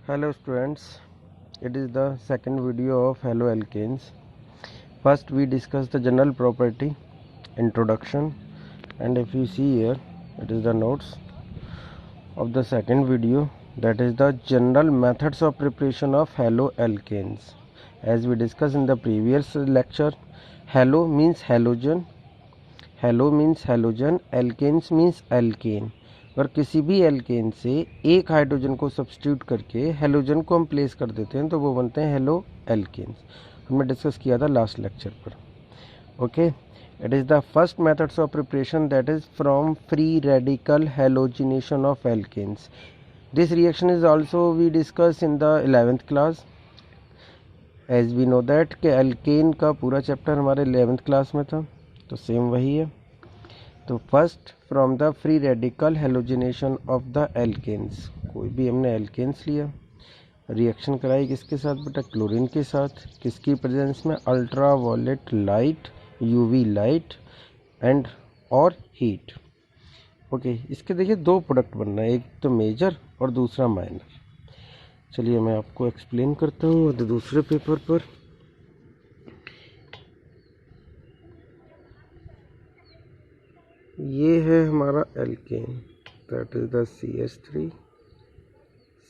Hello students, it is the second video of haloalkanes. First we discussed the general property, introduction, and if you see here, it is the notes of the second video, that is the general methods of preparation of haloalkanes. As we discussed in the previous lecture, halo means halogen, alkanes means alkane. और किसी भी alkene से एक hydrogen को substitute करके halogen को हम place कर देते हैं तो वो बनते हैं हेलो एल्केन्स. हमने डिस्कस किया था लास्ट लेक्चर पर. Okay, it is the first methods of preparation that is from free radical halogenation of alkanes. This reaction is also we discuss in the 11th class. As we know that कि alkane का पूरा chapter हमारे 11th class में था, तो same वही है. तो first from the free radical halogenation of the alkanes. कोई भी हमने एल्केन्स लिया, रिएक्शन कराई किसके साथ बेटा? क्लोरीन के साथ. किसकी प्रेजेंस में? Ultra violet light, UV light and और हीट. ओके, इसके देखिए दो प्रोडक्ट बनना है, एक तो मेजर और दूसरा माइनर. चलिए मैं आपको एक्सप्लेन करता हूँ दूसरे पेपर पर. ये है हमारा alkene, that is the CH3,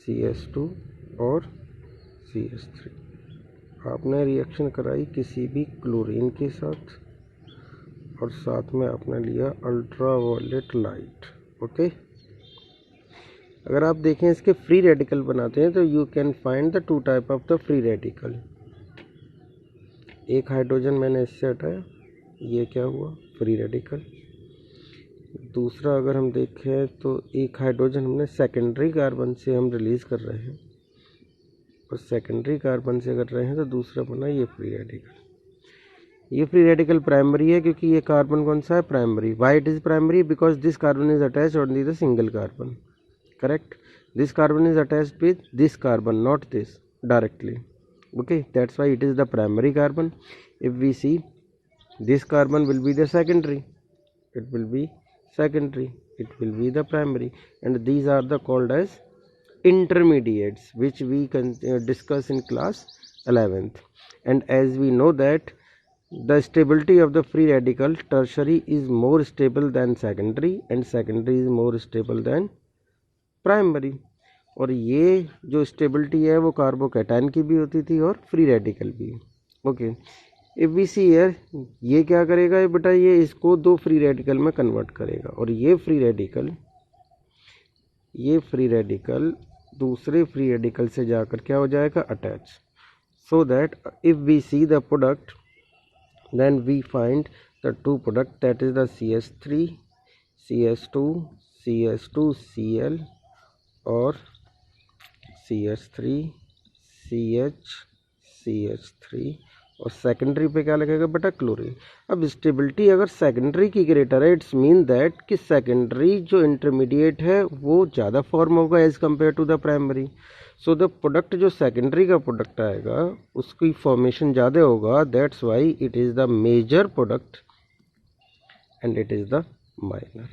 CS2 और CH3. आपने रिएक्शन कराई किसी भी क्लोरीन के साथ और साथ में आपने लिया अल्ट्रा वायलेट लाइट. ओके, अगर आप देखें इसके फ्री रेडिकल बनाते हैं तो you can find the to type of the free radical. एक हाइड्रोजन मैंने इससे हटाया, ये क्या हुआ? Free radical. दूसरा अगर हम देखें तो एक हाइड्रोजन हमने सेकेंडरी कार्बन से हम रिलीज़ कर रहे हैं और सेकेंडरी कार्बन से कर रहे हैं तो दूसरा बना ये फ्री रेडिकल. ये फ्री रेडिकल प्राइमरी है क्योंकि ये कार्बन कौन सा है? Primary. Why it is primary? Because this carbon is attached only the single carbon. Correct. This carbon is attached with this carbon, not this directly. Okay, that's why it is the primary carbon. If we see, this carbon will be the secondary, it will be secondary, it will be the primary, and these are the called as intermediates, which we can discuss in class 11th. And as we know that the stability of the free radical tertiary is more stable than secondary and secondary is more stable than primary. और ये जो stability है वो carbocation की भी होती थी और फ्री रेडिकल भी. Okay, if we see here, ये क्या करेगा बेटा? ये इसको दो फ्री रेडिकल में कन्वर्ट करेगा और ये फ्री रेडिकल दूसरे फ्री रेडिकल से जाकर क्या हो जाएगा? Attach. So that if we see the product, then we find the two product, that is the CH3, CS2, CS2Cl और CH3, CH3 और सेकेंडरी पे क्या लगेगा बेटा? क्लोरीन. अब स्टेबिलिटी अगर सेकेंडरी की ग्रेटर है, इट्स मीन दैट कि सेकेंडरी जो इंटरमीडिएट है वो ज़्यादा फॉर्म होगा as compare to the primary. So the product जो सेकेंडरी का प्रोडक्ट आएगा उसकी फॉर्मेशन ज़्यादा होगा. That's why it is the major product and it is the minor.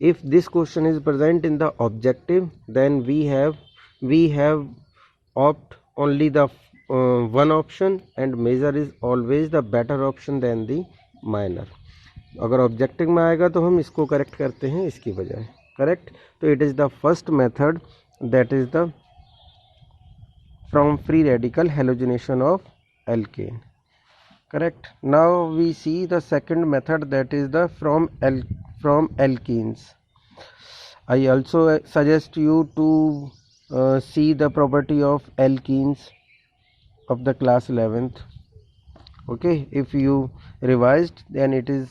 If this question is present in the objective, then we have opt only the one option, and major is always the better option than the minor. अगर objective में आएगा तो हम इसको correct करते हैं इसकी बजाय. करेक्ट. तो it is the first method, that is the from free radical halogenation of alkene. Correct. Now we see the second method, that is the from alkenes. I also suggest you to see the property of alkenes of the class 11th. Okay, if you revised then it is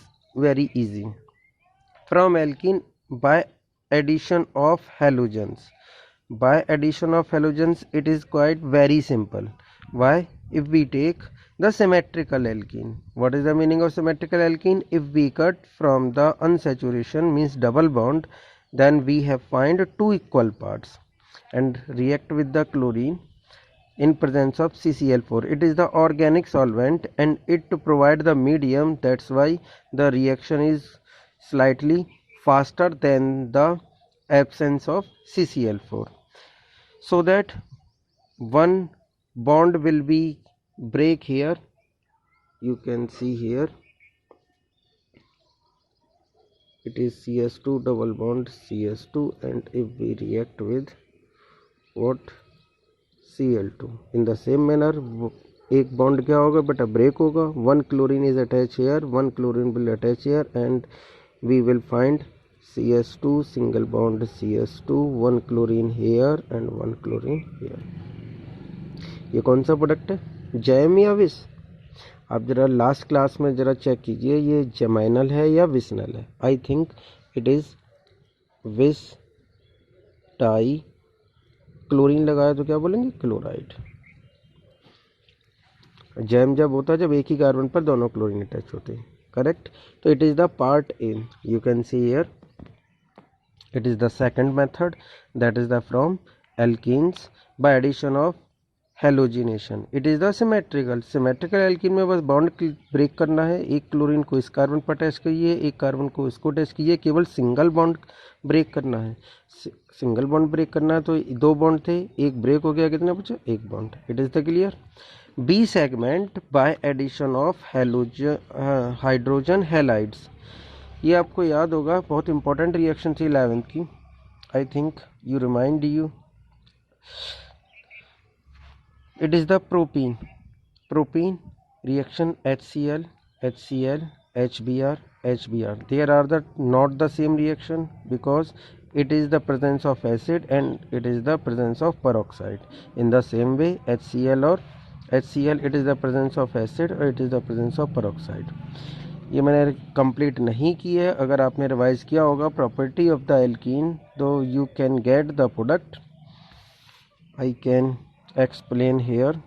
very easy. From alkene by addition of halogens. By addition of halogens it is quite very simple. Why? If we take the symmetrical alkene. What is the meaning of symmetrical alkene? If we cut from the unsaturation, means double bond, then we have find two equal parts and react with the chlorine in presence of CCl4. It is the organic solvent and it provide the medium. That's why the reaction is slightly faster than the absence of CCl4, so that one bond will be break here. You can see here it is CS2 double bond CS2, and if we react with what Cl2 in the same manner, एक bond क्या होगा बेटा, break होगा. One chlorine is attach here, one chlorine will attach here, and we will find CS2 single bond CS2, one chlorine here and one chlorine here. ये कौन सा product है, jam या विस? आप जरा लास्ट क्लास में जरा चेक कीजिए ये जमाइनल है या विसनल है. आई थिंक इट इज विस टाई क्लोरीन लगाया तो क्या बोलेंगे, क्लोराइड. जैम जब होता है जब एक ही कार्बन पर दोनों क्लोरीन अटैच होते हैं. करेक्ट. तो it is the part A. You can see here it is the second method, that is the from alkenes by addition of halogenation. it is the symmetrical alkene में बस bond break करना है. एक chlorine को इस carbon पर attach कीजिए, एक कार्बन को इसको अटैच कीजिए, केवल सिंगल बॉन्ड ब्रेक करना है. सिंगल बॉन्ड ब्रेक करना है तो दो बॉन्ड थे, एक ब्रेक हो गया, कितने बचे, एक bond. It is the clear. B segment by addition of hydrogen halides. ये आपको याद होगा, बहुत इंपॉर्टेंट रिएक्शन थी 11th की. I think you remind you. It is the propene reaction HCl HBr. There are not the same reaction because it is the presence of acid and it is the presence of peroxide. In the same way HCl it is the presence of acid or it is the presence of peroxide. ये मैंने complete नहीं की है. अगर आपने revise किया होगा property of the alkene तो you can get the product. I can explain here.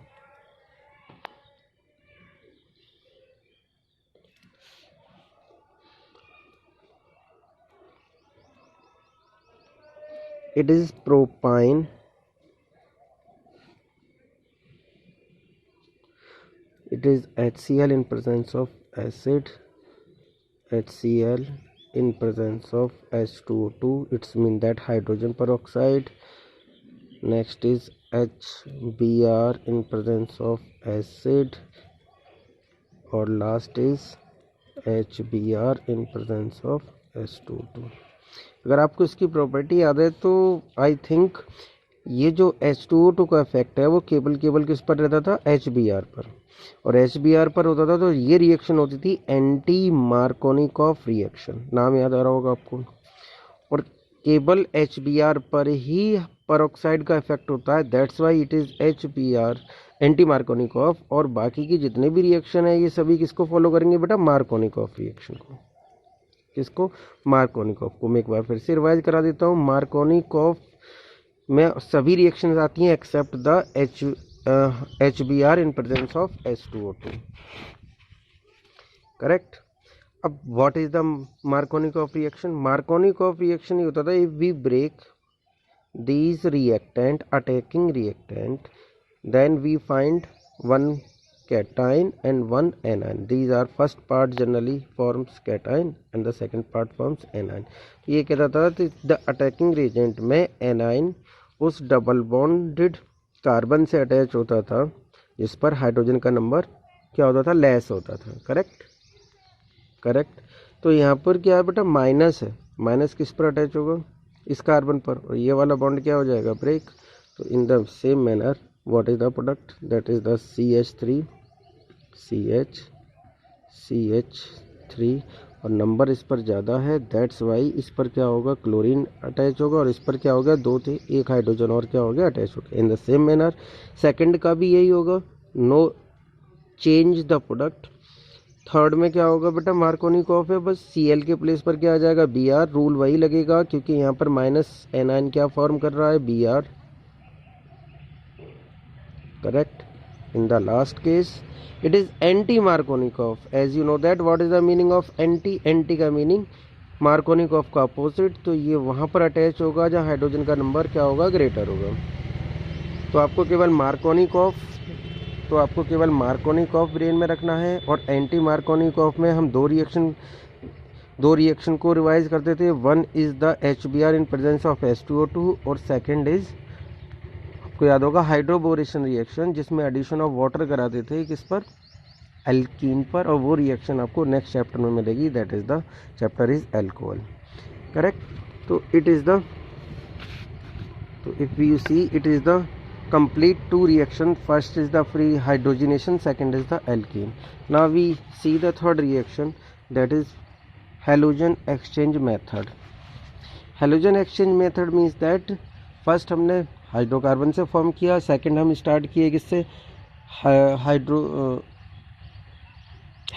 it is propine. It is HCl in presence of acid, HCl in presence of H2O2, it's mean that hydrogen peroxide. Next is HBr in presence of acid, और last is HBr in presence of H2O2. अगर आपको इसकी property याद है तो I think ये जो H2O2 का इफेक्ट है वो केवल किस पर रहता था, HBr पर. और HBr पर होता था तो ये रिएक्शन होती थी एंटी मार्कोनिकॉफ रिएक्शन. नाम याद आ रहा होगा आपको. और केवल HBr पर ही पेरोक्साइड का इफेक्ट होता है, that's why it is HBr anti Markovnikov. और बाकी की जितने भी रिएक्शन है ये सभी किसको फॉलो करेंगे बेटा, मार्कोनिकॉफ रिएक्शन को. किसको, मार्कोनिकॉफ को. मैं एक बार फिर से रिवाइज करा देता हूँ. मार्कोनिकॉफ में सभी रिएक्शंस आती हैं except the HBr in presence of H2O2. Correct. अब what is the Markovnikov reaction. Markovnikov reaction ये होता था if we break these reactant attacking reactant then we find one cation and one anion. These are first part generally forms cation and the second part forms anion. ये कहता था the attacking reagent में anion उस double bonded carbon से attach होता था जिस पर हाइड्रोजन का नंबर क्या होता था, लेस होता था. करेक्ट. तो यहाँ पर क्या है बेटा, माइनस है. माइनस किस पर अटैच होगा, इस कार्बन पर, और ये वाला बॉन्ड क्या हो जाएगा, ब्रेक. तो इन the same manner what is the product, that is the CH3 CH3 और नंबर इस पर ज़्यादा है, दैट्स वाई इस पर क्या होगा, क्लोरीन अटैच होगा. और इस पर क्या हो गया, दो थे, एक हाइड्रोजन और क्या हो गया, अटैच हो गया. In the same manner second का भी यही होगा, no change the product. Third में क्या होगा बेटा, मार्कोनिकॉफ है, बस Cl के प्लेस पर क्या आ जाएगा, Br. रूल वही लगेगा क्योंकि यहाँ पर माइनस एनायन क्या फॉर्म कर रहा है, Br. Correct. In the last case it is anti Markovnikov. As you know that what is the meaning of anti. Anti का मीनिंग मार्कोनिकॉफ का अपोजिट. तो ये वहाँ पर अटैच होगा जहाँ हाइड्रोजन का नंबर क्या होगा, ग्रेटर होगा. तो आपको केवल मार्कोनिकॉफ ब्रेन में रखना है. और एंटी मार्कोनिकॉफ में हम दो रिएक्शन दो रिएक्शन को रिवाइज करते थे। One is the HBr in presence of H2O2 और सेकेंड इज आपको याद होगा हाइड्रोबोरेशन रिएक्शन, जिसमें एडिशन ऑफ वाटर कराते थे किस पर, एल्कीन पर, और वो रिएक्शन आपको नेक्स्ट चैप्टर में मिलेगी, that is the chapter is alcohol. Correct. तो इट इज द, तो if you see it is the complete two reaction. First is the free hydrogenation, second is the alkene. Now we see the third reaction, that is halogen exchange method. Halogen exchange method means that first हमने hydrocarbon से form किया, second हम start किए किससे,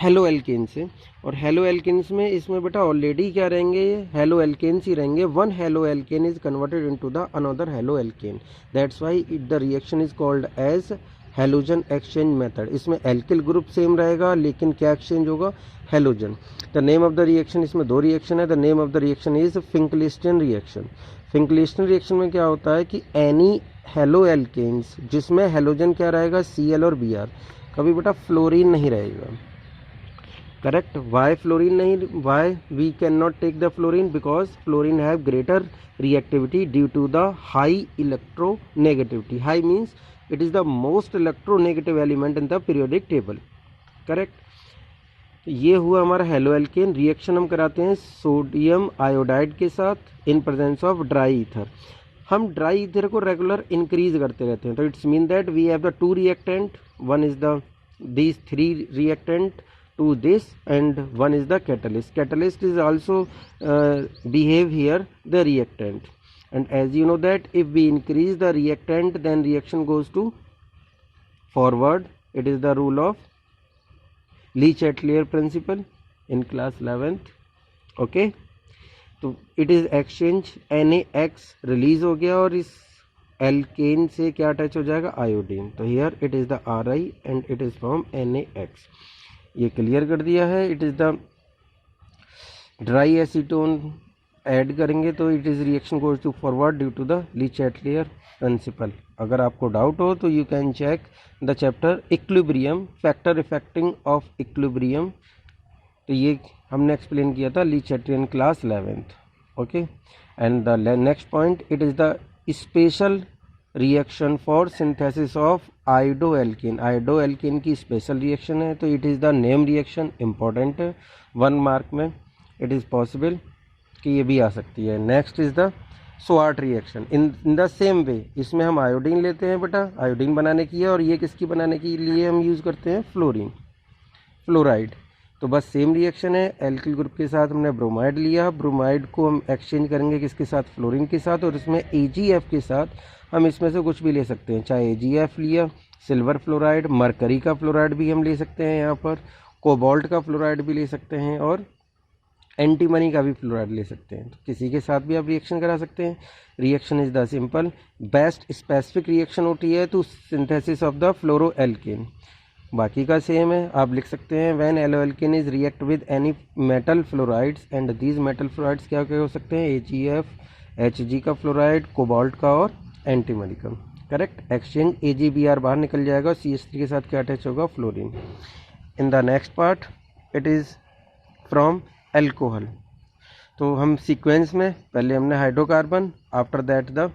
halo alkane से। और halo alkanes में इसमें बेटा ऑलरेडी क्या रहेंगे, हेलो एल्केन्स ही रहेंगे। One halo alkane is converted into the another halo alkane, that's why the reaction is called as halogen exchange method. इसमें एल्किल ग्रुप सेम रहेगा लेकिन क्या एक्सचेंज होगा, halogen. The name of the reaction, इसमें दो reaction है, the name of the reaction is Finkelstein reaction. Finkelstein reaction में क्या होता है कि एनी हेलो एल्केन्स जिसमें हेलोजन क्या रहेगा, Cl और Br, कभी बेटा फ्लोरीन नहीं रहेगा। करेक्ट। वाई फ्लोरीन नहीं, why we can not take the fluorine, because fluorine have greater reactivity due to the high electronegativity. High means it is the most electronegative element in the periodic table. Correct. ये हुआ हमारा halo alkane. Reaction हम कराते हैं sodium iodide के साथ in presence of dry ether. हम dry ether को रेगुलर इंक्रीज करते रहते हैं, तो it's mean that we have the two reactant, one is the these three reactant to this and one is the catalyst. Catalyst is also behave here the reactant, and as you know that if we increase the reactant then reaction goes to forward. It is the rule of Le-Chatelier principle in class 11th. okay, तो it is exchange, NaX release हो गया और इस alkene से क्या attach हो जाएगा, iodine. तो here it is the Ri and it is from NaX। ये क्लियर कर दिया है। It is the dry acetone add करेंगे तो it is reaction goes to forward due to the Le Chatelier principle. अगर आपको डाउट हो तो you can check the chapter equilibrium, factor affecting of equilibrium. तो ये हमने एक्सप्लेन किया था Le Chatelier class 11th। Okay, and the next point, it is the special reaction for synthesis of iodoalkane. Iodoalkane की स्पेशल रिएक्शन है, तो it is the name reaction, important है 1 mark में, इट इज़ पॉसिबल कि ये भी आ सकती है। Next is the sword reaction in the same way. इसमें हम आयोडीन लेते हैं बेटा, आयोडीन बनाने की है, और ये किसकी बनाने के लिए हम यूज़ करते हैं, फ्लोरीन, फ्लोराइड। तो बस सेम रिएक्शन है। एल्किल ग्रुप के साथ हमने ब्रोमाइड लिया, ब्रोमाइड को हम एक्सचेंज करेंगे किसके साथ, फ्लोरीन के साथ, और इसमें AgF के साथ हम इसमें से कुछ भी ले सकते हैं। चाहे AgF लिया, सिल्वर फ्लोराइड, मरकरी का फ्लोराइड भी हम ले सकते हैं यहाँ पर, कोबाल्ट का फ्लोराइड भी ले सकते हैं, और एंटीमनी का भी फ्लोराइड ले सकते हैं। तो किसी के साथ भी आप रिएक्शन करा सकते हैं। Reaction is the simple best specific reaction होती है to synthesis of the fluoroalkane. बाकी का सेम है, आप लिख सकते हैं when haloalkane is react with any metal fluorides and these metal fluorides क्या क्या हो सकते हैं, AgF, Hg का फ्लोराइड, कोबाल्ट का और एंटीमनी का। करेक्ट। एक्सचेंज AgBr बाहर निकल जाएगा, CH3 के साथ क्या अटैच होगा, fluorine. In the next part it is from alcohol. तो हम सीक्वेंस में पहले हमने hydrocarbon, after that the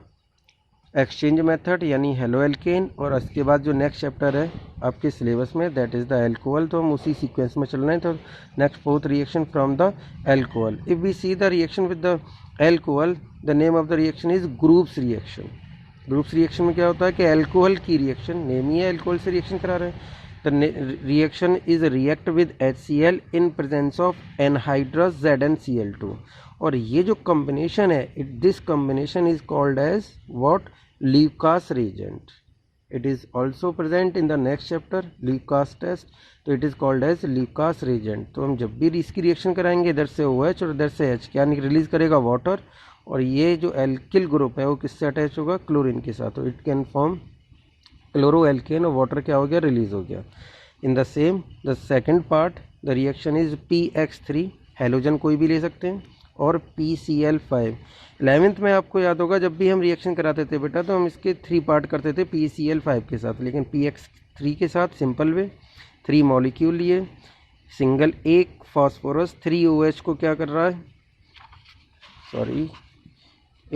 exchange method यानी हेलो एल्केन, और उसके बाद जो नेक्स्ट चैप्टर है आपके सिलेबस में दैट इज़ द एल्कोहल। तो हम उसी सीक्वेंस में चल रहे हैं। तो next fourth reaction from the alcohol. If we see the reaction with the alcohol, the name of the reaction is groups reaction. Groups reaction में क्या होता है कि एल्कोहल की रिएक्शन, नेम ही है एल्कोहल से रिएक्शन करा रहे हैं। The reaction is react with HCl in presence of anhydrous ZnCl2। और ये जो कॉम्बिनेशन है, this combination is called as what, Lucas reagent. It is also present in the next chapter Lucas test, तो it is called as Lucas reagent. तो हम जब भी इसकी रिएक्शन कराएंगे इधर से OH और इधर से H, क्या रिलीज करेगा, वाटर, और ये जो एल्किल ग्रुप है वो किससे अटैच होगा, क्लोरीन के साथ। तो इट कैन फॉर्म क्लोरोएल्केन, और वाटर क्या हो गया, रिलीज हो गया। In the same the second part, the reaction is PX3, halogen कोई भी ले सकते हैं, और PCl5। 11th में आपको याद होगा जब भी हम रिएक्शन कराते थे बेटा तो हम इसके 3 पार्ट करते थे PCl5 के साथ, लेकिन PX3 के साथ सिंपल वे 3 मॉलिक्यूल लिए, सिंगल एक फास्फोरस 3OH को क्या कर रहा है, सॉरी,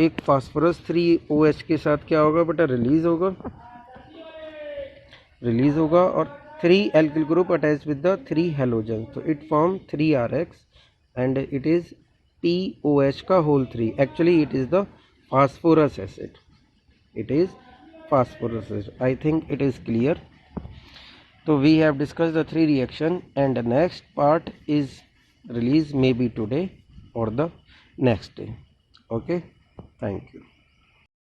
एक फास्फोरस 3OH के साथ क्या होगा बेटा, रिलीज होगा और 3 alkyl group attached with the 3 halogens, so it form 3RX and it is POH का whole 3. Actually it is the phosphorus acid. I think it is clear. So we have discussed the 3 reaction and the next part is release maybe today or the next day. Okay, thank you.